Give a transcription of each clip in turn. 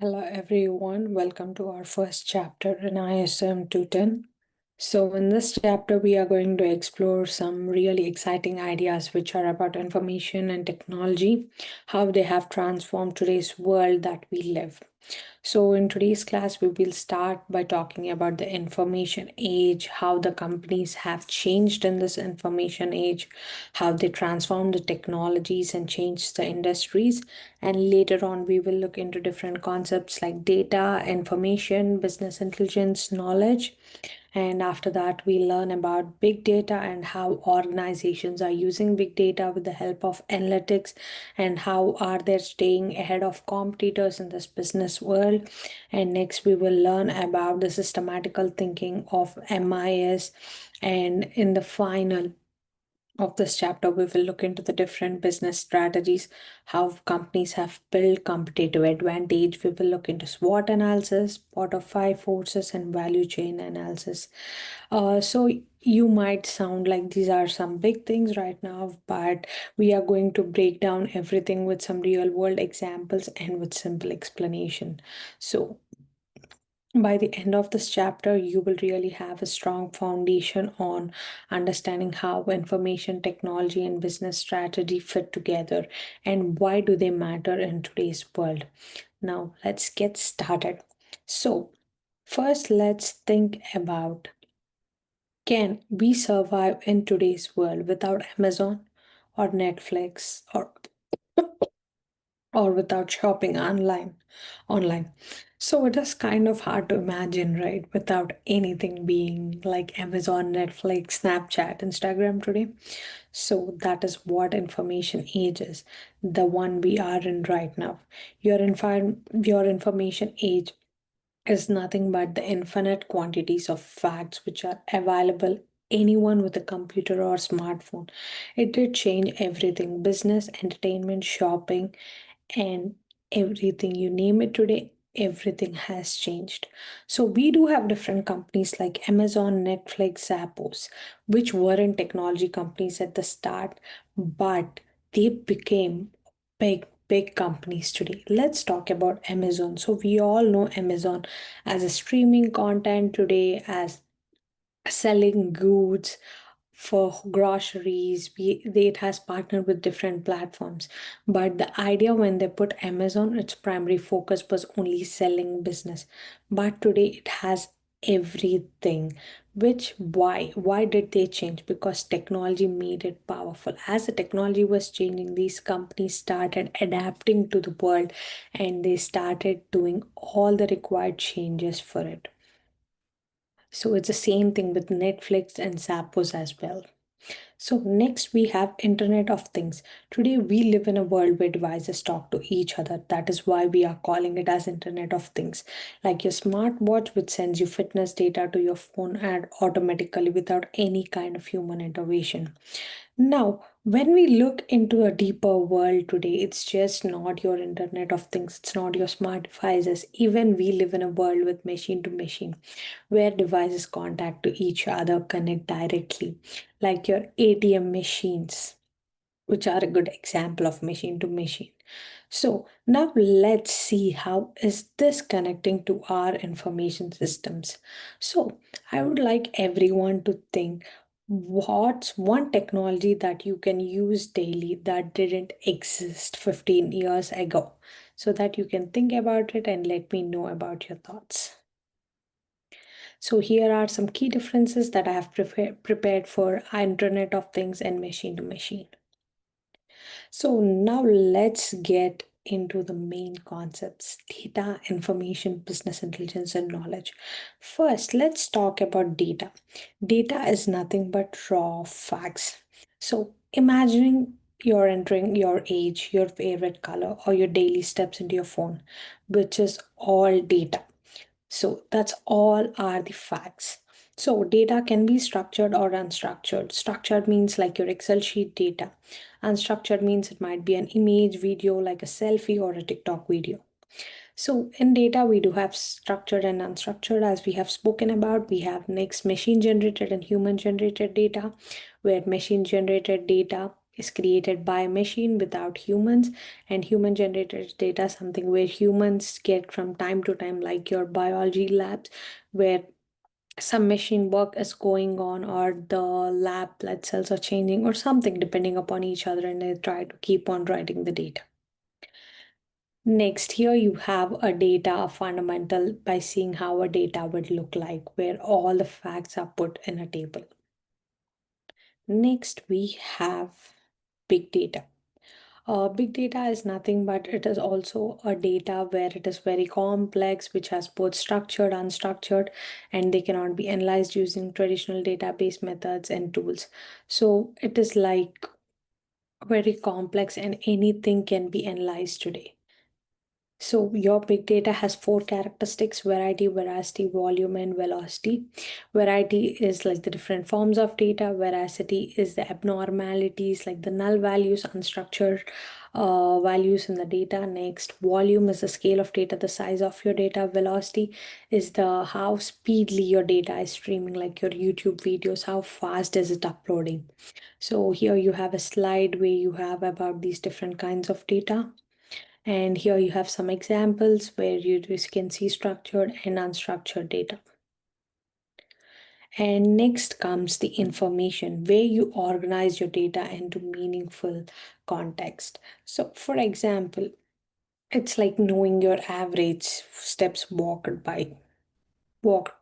Hello everyone, welcome to our first chapter in ISM 210. So in this chapter, we are going to explore some really exciting ideas which are about information and technology, how they have transformed today's world that we live. So, in today's class, we will start by talking about the information age, how the companies have changed in this information age, how they transform the technologies and change the industries. And later on, we will look into different concepts like data, information, business intelligence, knowledge. And after that, we learn about big data and how organizations are using big data with the help of analytics and how are they staying ahead of competitors in this business world. And next, we will learn about the systematical thinking of MIS. And in the final of this chapter, we will look into the different business strategies, how companies have built competitive advantage. We will look into SWOT analysis, part of five forces, and value chain analysis. So you might sound like these are some big things right now, but we are going to break down everything with some real world examples and with simple explanation. So by the end of this chapter, you will really have a strong foundation on understanding how information technology and business strategy fit together and why do they matter in today's world. Now, let's get started. So, first, let's think about, can we survive in today's world without Amazon or Netflix or without shopping online. So it is kind of hard to imagine, right? Without anything being like Amazon, Netflix, Snapchat, Instagram today. So that is what information age is, the one we are in right now. Your information age is nothing but the infinite quantities of facts which are available anyone with a computer or smartphone. It did change everything: business, entertainment, shopping, and everything. You name it today, everything has changed. So we do have different companies like Amazon, Netflix, Zappos, which weren't technology companies at the start, but they became big companies today. Let's talk about Amazon. So we all know Amazon as a streaming content today, as selling goods for groceries. It has partnered with different platforms, but the idea when they put Amazon, its primary focus was only selling business, but today it has everything. Which, why did they change? Because technology made it powerful. As the technology was changing, these companies started adapting to the world and they started doing all the required changes for it. So it's the same thing with Netflix and Zappos as well. So next we have Internet of Things. Today we live in a world where devices talk to each other. That is why we are calling it as Internet of Things. Like your smartwatch which sends you fitness data to your phone and automatically without any kind of human intervention. Now, when we look into a deeper world today, it's just not your Internet of Things, it's not your smart devices. Even we live in a world with machine to machine, where devices contact to each other, connect directly, like your ATM machines, which are a good example of machine to machine. So now let's see how is this connecting to our information systems. So I would like everyone to think, what's one technology that you can use daily that didn't exist 15 years ago, so that you can think about it and let me know about your thoughts. So here are some key differences that I have prepared for Internet of Things and machine to machine. So now let's get into the main concepts: data, information, business intelligence, and knowledge. First, let's talk about data. Data is nothing but raw facts. So imagining you're entering your age, your favorite color, or your daily steps into your phone, which is all data. So that's all are the facts. So data can be structured or unstructured. Structured means like your Excel sheet data. Unstructured means it might be an image, video like a selfie or a TikTok video. So in data, we do have structured and unstructured, as we have spoken about. We have next machine generated and human generated data, where machine generated data is created by a machine without humans, and human generated data something where humans get from time to time, like your biology labs, where some machine work is going on, or the lab blood cells are changing or something depending upon each other, and they try to keep on writing the data. Next, here you have a data fundamental by seeing how a data would look like, where all the facts are put in a table. Next, we have big data. Big data is nothing but it is also a data where it is very complex, which has both structured, unstructured, and they cannot be analyzed using traditional database methods and tools. So it is like very complex and anything can be analyzed today. So your big data has four characteristics: variety, veracity, volume, and velocity. Variety is like the different forms of data. Veracity is the abnormalities, like the null values, unstructured values in the data. Next, volume is the scale of data, the size of your data. Velocity is the how speedily your data is streaming, like your YouTube videos, how fast is it uploading. So here you have a slide where you have about these different kinds of data. And here you have some examples where you just can see structured and unstructured data. And next comes the information, where you organize your data into meaningful context. So for example, it's like knowing your average steps walked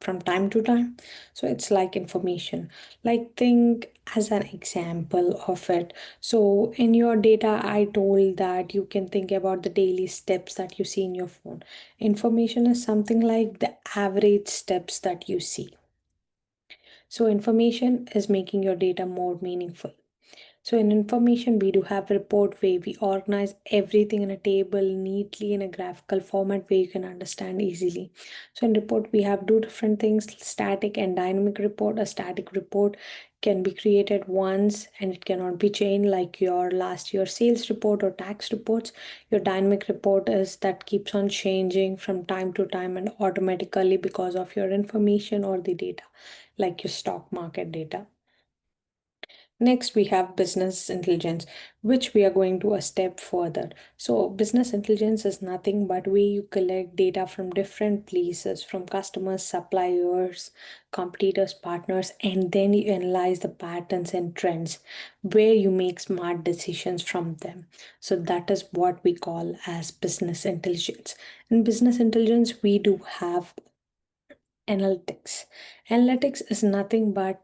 from time to time. So it's like information. Like think as an example of it. So in your data, I told that you can think about the daily steps that you see in your phone. Information is something like the average steps that you see. So information is making your data more meaningful. So in information, we do have a report where we organize everything in a table neatly in a graphical format where you can understand easily. So in report, we have two different things: static and dynamic report. A static report can be created once and it cannot be changed, like your last year sales report or tax reports. Your dynamic report is that keeps on changing from time to time and automatically because of your information or the data, like your stock market data. Next, we have business intelligence, which we are going to a step further. So, business intelligence is nothing but where you collect data from different places, from customers, suppliers, competitors, partners, and then you analyze the patterns and trends where you make smart decisions from them. So, that is what we call as business intelligence. In business intelligence, we do have analytics. Analytics is nothing but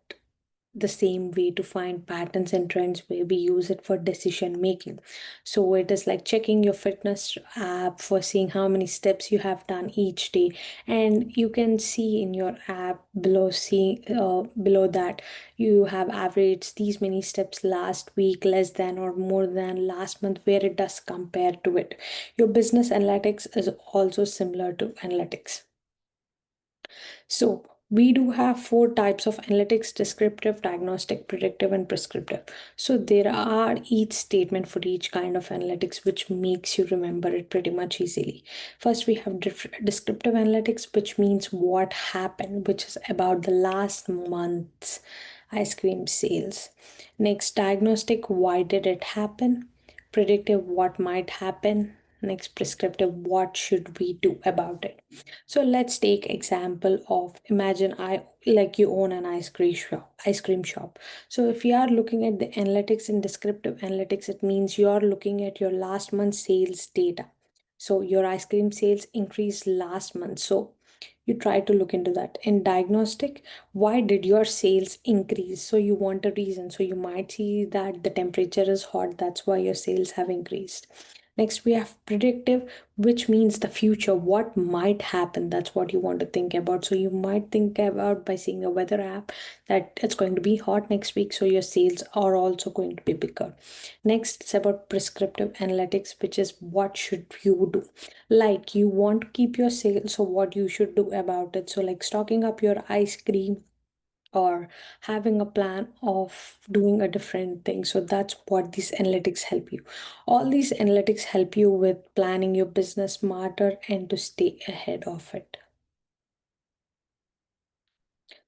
the same way to find patterns and trends where we use it for decision making. So it is like checking your fitness app for seeing how many steps you have done each day, and you can see in your app below below that you have averaged these many steps last week, less than or more than last month, where it does compare to it. Your business analytics is also similar to analytics. So we do have four types of analytics: descriptive, diagnostic, predictive, and prescriptive. So there are each statement for each kind of analytics, which makes you remember it pretty much easily. First, we have descriptive analytics, which means what happened, which is about the last month's ice cream sales. Next, diagnostic, why did it happen? Predictive, what might happen. Next, prescriptive, what should we do about it? So let's take example of, imagine I like you own an ice cream shop. So if you are looking at the analytics in descriptive analytics, it means you are looking at your last month's sales data. So your ice cream sales increased last month. So you try to look into that. In diagnostic, why did your sales increase? So you want a reason. So you might see that the temperature is hot, that's why your sales have increased. Next, we have predictive, which means the future, what might happen. That's what you want to think about. So you might think about by seeing a weather app that it's going to be hot next week, so your sales are also going to be bigger. Next, it's about prescriptive analytics, which is what should you do. Like you want to keep your sales, so what you should do about it. So like stocking up your ice cream or having a plan of doing a different thing. So that's what these analytics help you. All these analytics help you with planning your business smarter and to stay ahead of it.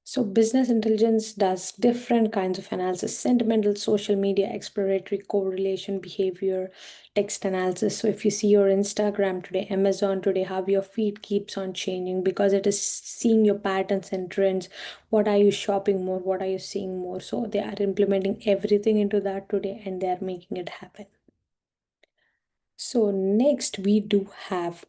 So, business intelligence does different kinds of analysis: sentimental, social media, exploratory, correlation, behavior, text analysis. So, if you see your Instagram today, Amazon today, how your feed keeps on changing because it is seeing your patterns and trends. What are you shopping more? What are you seeing more? So, they are implementing everything into that today and they are making it happen. So, next we do have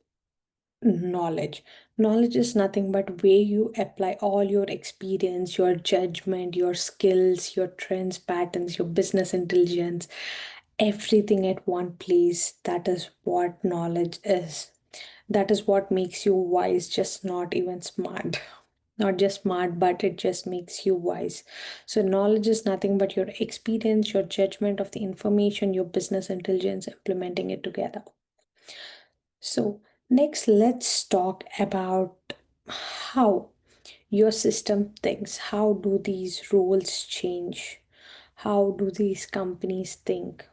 knowledge. Knowledge is nothing but where you apply all your experience, your judgment, your skills, your trends, patterns, your business intelligence, everything at one place. That is what knowledge is. That is what makes you wise, just not even smart. Not just smart, but it just makes you wise. So, knowledge is nothing but your experience, your judgment of the information, your business intelligence, implementing it together. So, next, let's talk about how your system thinks. How do these roles change? How do these companies think?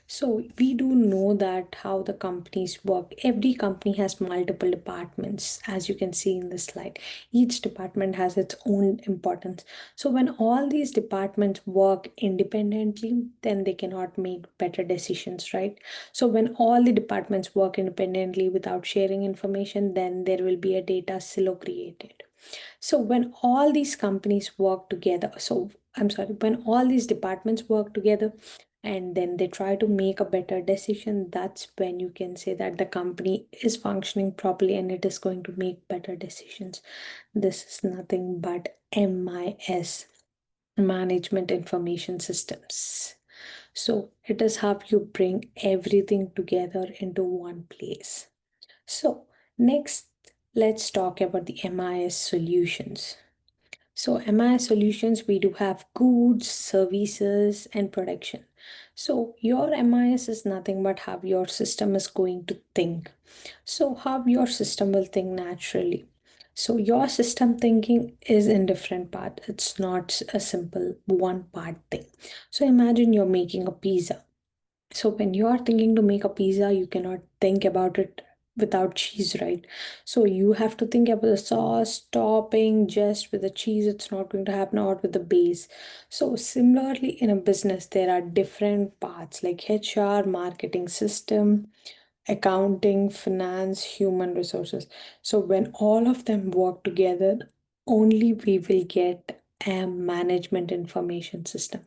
So we do know that how the companies work. Every company has multiple departments, as you can see in this slide. Each department has its own importance. So when all these departments work independently, then they cannot make better decisions, right? So when all the departments work independently without sharing information, then there will be a data silo created. So when all these companies work together, so I'm sorry, when all these departments work together and then they try to make a better decision, that's when you can say that the company is functioning properly and it is going to make better decisions. This is nothing but MIS, Management Information Systems. So it is how you bring everything together into one place. So next, let's talk about the MIS solutions. So MIS solutions, we do have goods, services, and production. So your MIS is nothing but how your system is going to think. So how your system will think naturally. So your system thinking is in different part. It's not a simple one part thing. So imagine you're making a pizza. So when you are thinking to make a pizza, you cannot think about it without cheese, right? So you have to think about the sauce, topping, just with the cheese, it's not going to happen, or with the base. So similarly, in a business, there are different parts like HR, marketing system, accounting, finance, human resources. So when all of them work together, only we will get a management information system,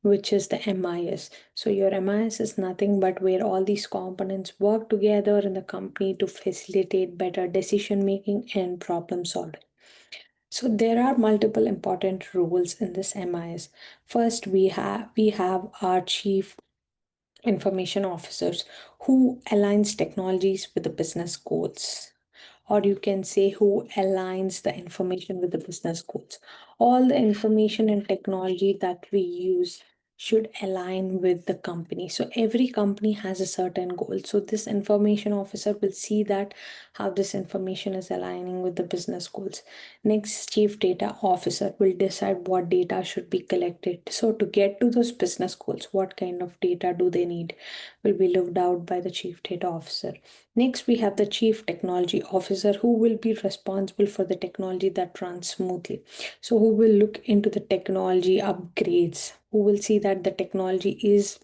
which is the MIS. So your MIS is nothing but where all these components work together in the company to facilitate better decision making and problem solving. So there are multiple important roles in this MIS. First, we have our chief information officers who aligns technologies with the business goals, or you can say who aligns the information with the business goals. All the information and technology that we use should align with the company. So every company has a certain goal. So this information officer will see that how this information is aligning with the business goals. Next, chief data officer will decide what data should be collected. So to get to those business goals, what kind of data do they need will be looked out by the chief data officer. Next, we have the chief technology officer who will be responsible for the technology that runs smoothly. So who will look into the technology upgrades, who will see that the technology is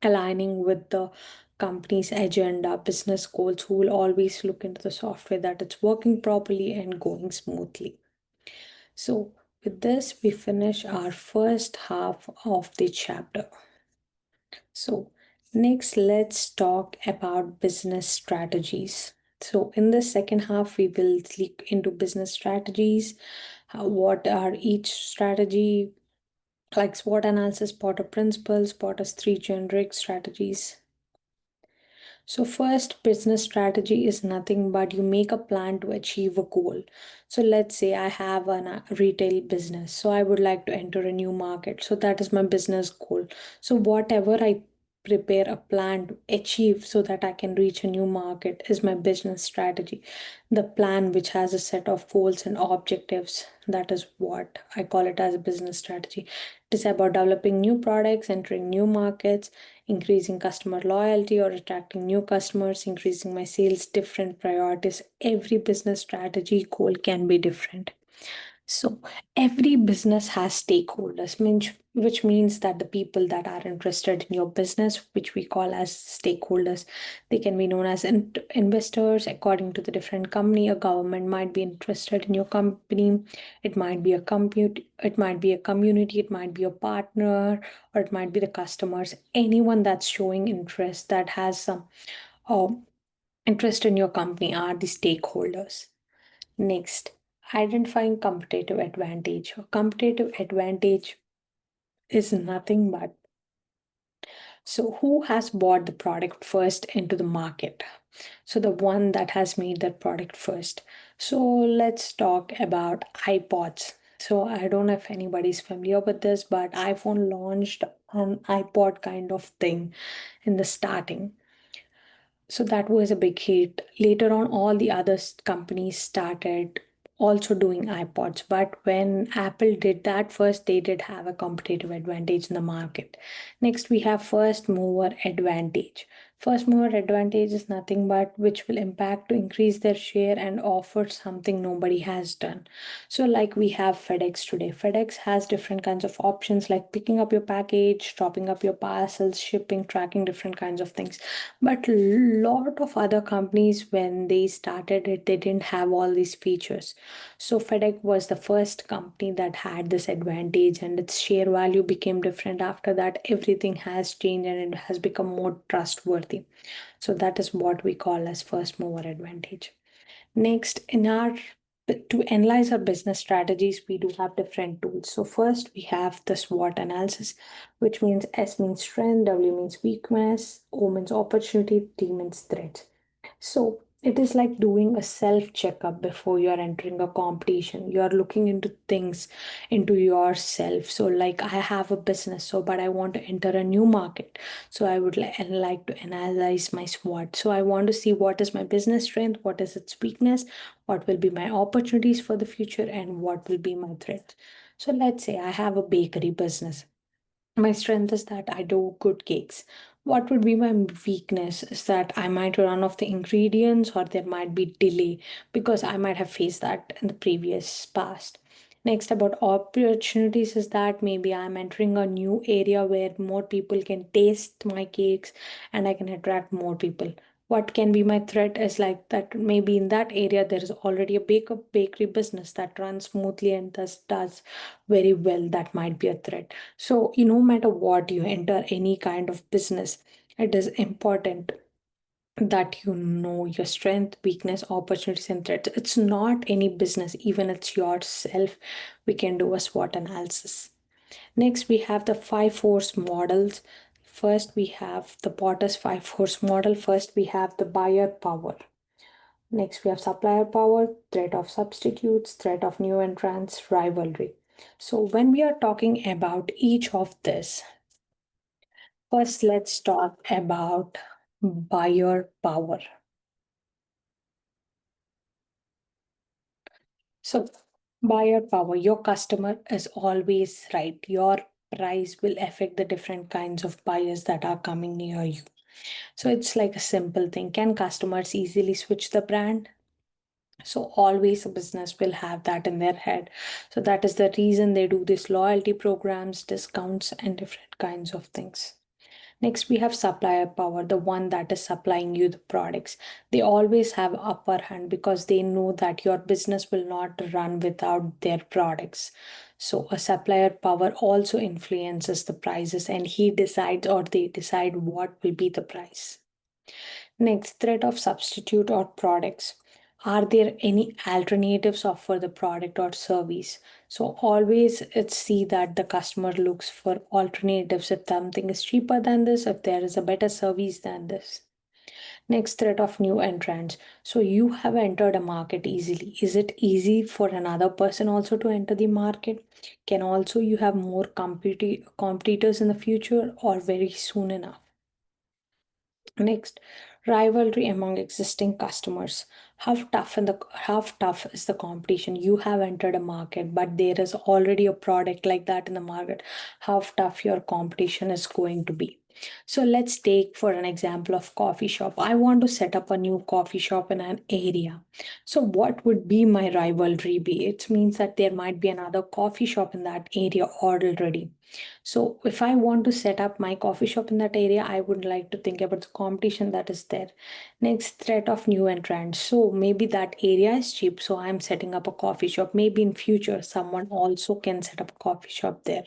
aligning with the company's agenda, business goals, who will always look into the software that it's working properly and going smoothly. So with this, we finish our first half of the chapter. So next, let's talk about business strategies. So in the second half, we will look into business strategies. What are each strategy? Like SWOT analysis, Potter principles, Potter's three generic strategies. So first, business strategy is nothing but you make a plan to achieve a goal. So let's say I have a retail business. So I would like to enter a new market. So that is my business goal. So whatever I prepare a plan to achieve so that I can reach a new market is my business strategy. The plan which has a set of goals and objectives. That is what I call it as a business strategy. It is about developing new products, entering new markets, increasing customer loyalty or attracting new customers, increasing my sales, different priorities. Every business strategy goal can be different. So every business has stakeholders, which means that the people that are interested in your business, which we call as stakeholders, they can be known as investors according to the different company. A government might be interested in your company. It might be a compute. It might be a community. It might be a partner, or it might be the customers. Anyone that's showing interest that has some uh, interest in your company are the stakeholders. Next, identifying competitive advantage. A competitive advantage is nothing but so who has bought the product first into the market? So the one that has made that product first. So let's talk about iPods. So I don't know if anybody's familiar with this, but iPhone launched an iPod kind of thing in the starting. So that was a big hit. Later on, all the other companies started also doing iPods. But when Apple did that first, they did have a competitive advantage in the market. Next, we have first mover advantage. First mover advantage is nothing but which will impact to increase their share and offer something nobody has done. So, like we have FedEx today. FedEx has different kinds of options like picking up your package, dropping up your parcels, shipping, tracking different kinds of things. But lot of other companies, when they started it, they didn't have all these features. So FedEx was the first company that had this advantage, and its share value became different. After that, everything has changed and it has become more trustworthy. So that is what we call as first mover advantage. Next, in our to analyze our business strategies, we do have different tools. So first we have the SWOT analysis, which means S means strength, W means weakness, O means opportunity, T means threat. So it is like doing a self checkup before you are entering a competition. You are looking into things into yourself. So, like, I have a business, so but I want to enter a new market. So, I would like to analyze my SWOT. So, I want to see what is my business strength, what is its weakness, what will be my opportunities for the future, and what will be my threats. So, let's say I have a bakery business. My strength is that I do good cakes. What would be my weakness is that I might run off the ingredients or there might be delay because I might have faced that in the previous past. Next, about opportunities is that maybe I'm entering a new area where more people can taste my cakes and I can attract more people. What can be my threat is like that maybe in that area there is already a bakery business that runs smoothly and thus does very well. That might be a threat. So, no matter what you enter any kind of business, it is important that you know your strength, weakness, opportunities, and threats. It's not any business, even it's yourself. We can do a SWOT analysis. Next, we have the five force models. First, we have the Potter's five force model. First, we have the buyer power. Next, we have supplier power, threat of substitutes, threat of new entrants, rivalry. So, when we are talking about each of this, first, let's talk about buyer power. So, buyer power, your customer is always right. Your price will affect the different kinds of buyers that are coming near you. So, it's like a simple thing. Can customers easily switch the brand? So, always a business will have that in their head. So, that is the reason they do this loyalty programs, discounts, and different kinds of things. Next, we have supplier power, the one that is supplying you the products. They always have upper hand because they know that your business will not run without their products. So a supplier power also influences the prices and he decides or they decide what will be the price. Next, threat of substitute or products. Are there any alternatives for the product or service? So always it's see that the customer looks for alternatives if something is cheaper than this, if there is a better service than this. Next, threat of new entrants. So you have entered a market easily. Is it easy for another person also to enter the market? Can also you have more competitors in the future or very soon enough? Next, rivalry among existing customers. How tough is the competition? You have entered a market, but there is already a product like that in the market. How tough your competition is going to be? So let's take for an example of coffee shop. I want to set up a new coffee shop in an area. So what would be my rivalry be? It means that there might be another coffee shop in that area already. So if I want to set up my coffee shop in that area, I would like to think about the competition that is there. Next, threat of new entrants. So maybe that area is cheap, so I'm setting up a coffee shop. Maybe in future someone also can set up a coffee shop there.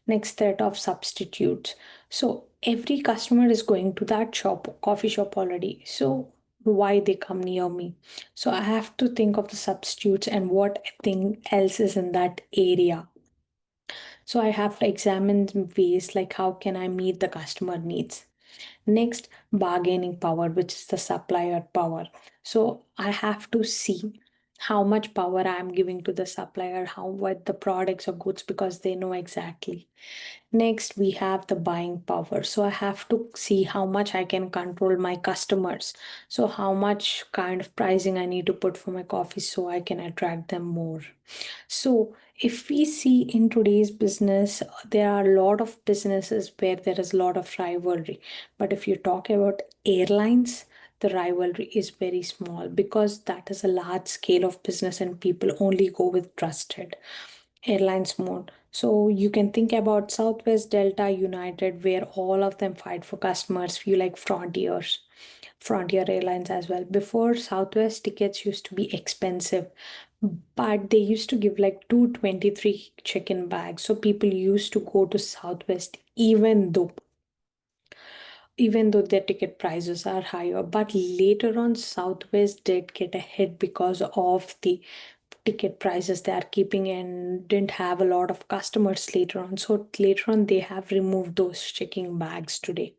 Next, threat of substitutes. So every customer is going to that shop, coffee shop already. So why they come near me? So I have to think of the substitutes and what thing else is in that area. So I have to examine ways like how can I meet the customer needs. Next, bargaining power, which is the supplier power. So I have to see how much power I'm giving to the supplier, how what the products or goods, because they know exactly. Next, we have the buying power. So I have to see how much I can control my customers. So how much kind of pricing I need to put for my coffee so I can attract them more. So if we see in today's business, there are a lot of businesses where there is a lot of rivalry. But if you talk about airlines, the rivalry is very small because that is a large scale of business and people only go with trusted airlines mode. So you can think about Southwest, Delta, United, where all of them fight for customers. Few like Frontier Airlines as well. Before, Southwest tickets used to be expensive, but they used to give like 223 check-in bags. So people used to go to Southwest even though their ticket prices are higher. But later on, Southwest did get a hit because of the ticket prices they are keeping and didn't have a lot of customers later on. So later on, they have removed those checking bags today.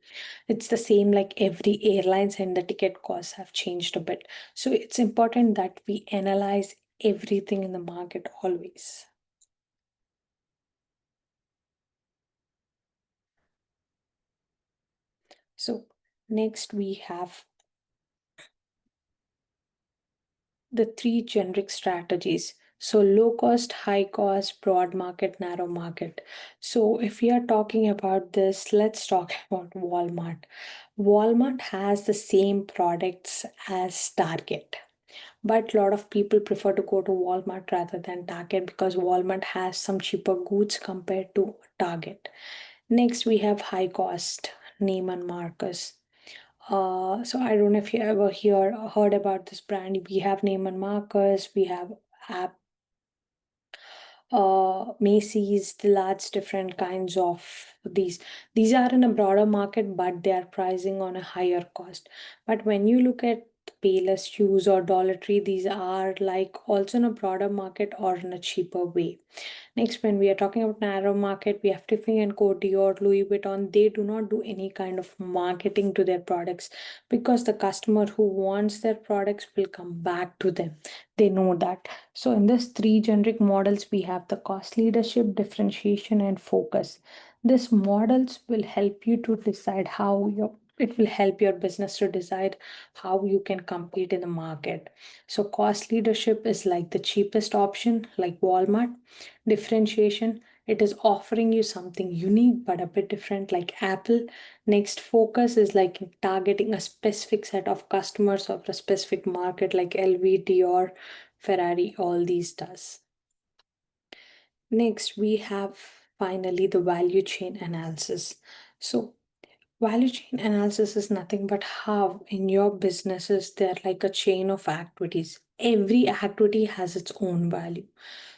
It's the same like every airlines and the ticket costs have changed a bit. So it's important that we analyze everything in the market always. So next we have the three generic strategies. So low cost, high cost, broad market, narrow market. So if we are talking about this, let's talk about Walmart. Walmart has the same products as Target. But a lot of people prefer to go to Walmart rather than Target because Walmart has some cheaper goods compared to Target. Next, we have high cost, Neiman Marcus. So I don't know if you ever heard about this brand. We have Neiman Marcus, we have App, Macy's, the large different kinds of these. These are in a broader market, but they are pricing on a higher cost. But when you look at Payless Shoes or Dollar Tree, these are like also in a broader market or in a cheaper way. Next, when we are talking about narrow market, we have Tiffany and Co. or Louis Vuitton. They do not do any kind of marketing to their products because the customer who wants their products will come back to them. They know that. So in this three generic models, we have the cost leadership, differentiation, and focus. These models will help you to decide how your it will help your business to decide how you can compete in the market. So cost leadership is like the cheapest option, like Walmart. Differentiation, it is offering you something unique but a bit different, like Apple. Next, focus is like targeting a specific set of customers of a specific market, like LV, Dior, Ferrari, all these does. Next, we have finally the value chain analysis. So value chain analysis is nothing but how in your businesses they're like a chain of activities. Every activity has its own value.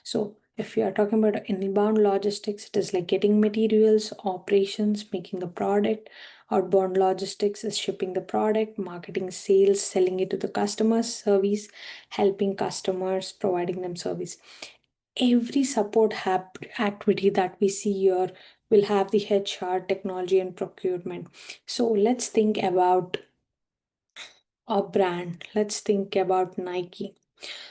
So if you are talking about inbound logistics, it is like getting materials, operations, making the product. Outbound logistics is shipping the product, marketing, sales, selling it to the customers, service, helping customers, providing them service. Every activity that we see here will have the HR, technology, and procurement. So let's think about a brand. Let's think about Nike.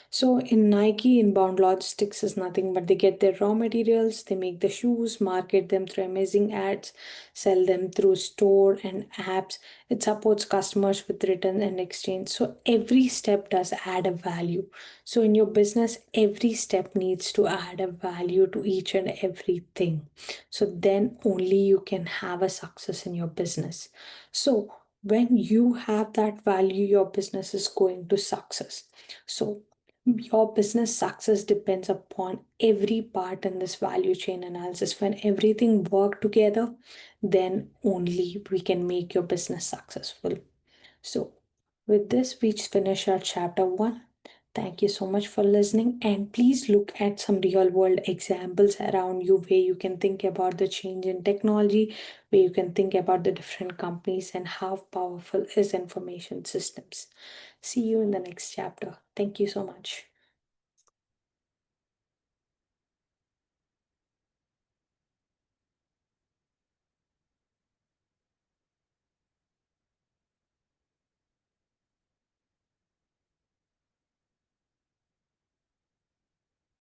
So in Nike, inbound logistics is nothing but they get their raw materials, they make the shoes, market them through amazing ads, sell them through store and apps. It supports customers with return and exchange. So every step does add a value. So in your business, every step needs to add a value to each and everything. So then only you can have a success in your business. So when you have that value, your business is going to success. So your business success depends upon every part in this value chain analysis. When everything work together, then only we can make your business successful. So with this, we finish our chapter 1. Thank you so much for listening, and please look at some real world examples around you where you can think about the change in technology, where you can think about the different companies and how powerful is information systems. See you in the next chapter. Thank you so much.